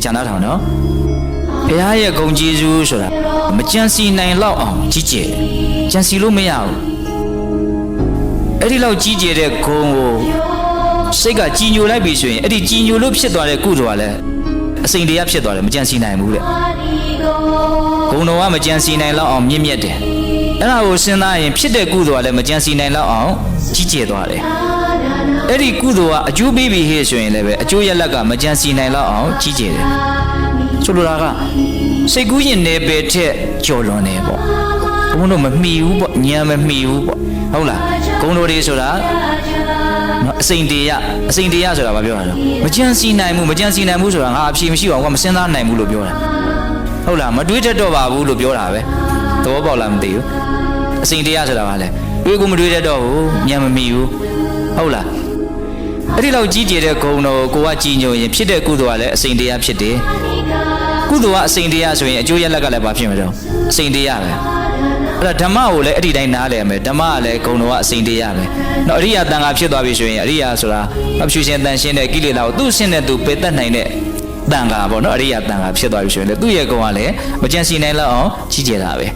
ချာနာထောင်နော်ဘုရားရဲ့ဂုဏ်ကျေးဇူးဆိုတာမကြံစီနိုင်လောက်အောင်ကြီးကျယ်ကြံစီလို့မရဘူးအဲ့ဒီလောက်ကြီးကျယ်တဲ့ဂုဏ်ကိုစိတ်ကကြည်ညိုလိုက်ပြီဆိုရင်အဲ့ဒီကြည်ညိုလို့ဖြစ်သွားတဲ့ကုသိုလ်ကလည်းအစိမ့်တရားဖြစ်သွားတယ်မကြံစီနိုင်ဘူးတဲ့ဂုဏ်တော်ကမကြံစီနိုင်လောက်အောင်မြင့်မြတ်တယ်အဲ့ဒါကိုစဉ်းစားရင်ဖြစ်တဲ့ကုသိုလ်ကလည်းမကြံစီနိုင်လောက်အောင်ကြီးကျယ်သွားတယ်အဲ့ဒီကုသိုလ်ကအကျိုးပေးပြီဟဲ့ဆိုရင်လည်းပဲအကျိုးရလဒ်ကမကြံစီနိုင်လောက်အောင်ကြီးကျယ်တယ်ဆိုလိုတာကစိတ်ကူးရင်နယ်ပယ်ထက်ကျော်လွန်တယ်ပေါ့ဘုန်းတော်မမီဘူးပေါ့ဉာဏ်မမီဘူးပေါ့ဟုတ်လားဂုဏ်တော်တွေဆိုတာနော်အစိမ့်တရားဆိုတာဘာပြောတာလဲမကြံစီနိုင်ဘူးဆိုတာငါအဖြေမရှိပါဘူးကွာမစဉ်းစားနိုင်ဘူးလို့ပြောတာဟုတ်လားမတွေးတတ်တော့ပါဘူးလို့ပြောတာပဲသဘောပေါက်လားမသိဘူးအစိမ့်တရားဆိုတာဘာလဲတွေးကိုမတွေးတတ်တော့ဘူးဉာဏ်မမီဘူးဟုတ်လားအဲ့ဒီလောက်ကြီးကျယ်တဲ့ဂုဏ်တော်ကိုကကြည်ညိုရင်ဖြစ်တဲ့ကုသိုလ်ကလည်းအစိမ့်တရားဖြစ်တယ်ကုသိုလ်ကအစိမ့်တရားဆိုရင်အကျိုးရလဒ်ကလည်းဘာဖြစ်မှာတော့အစိမ့်တရားပဲအဲ့ဒါဓမ္မကိုလည်းအဲ့ဒီတိုင်းနားလည်မယ်ဓမ္မကလည်းဂုဏ်တော်ကအစိမ့်တရားပဲနော်အရိယာတန်ခါဖြစ်သွားပြီဆိုရင်အရိယာဆိုတာအဖြူရှင်တန်ရှင်းတဲ့ကိလေသာကိုသူ့ရှင်းတဲ့သူပယ်တတ်နိုင်တဲ့တန်ခါပေါ့နော်အရိယာတန်ခါဖြစ်သွားပြီဆိုရင်လည်းသူ့ရဲ့ဂုဏ်ကလည်းမကြံစီနိုင်လောက်အောင်ကြီးကျယ်တာပဲ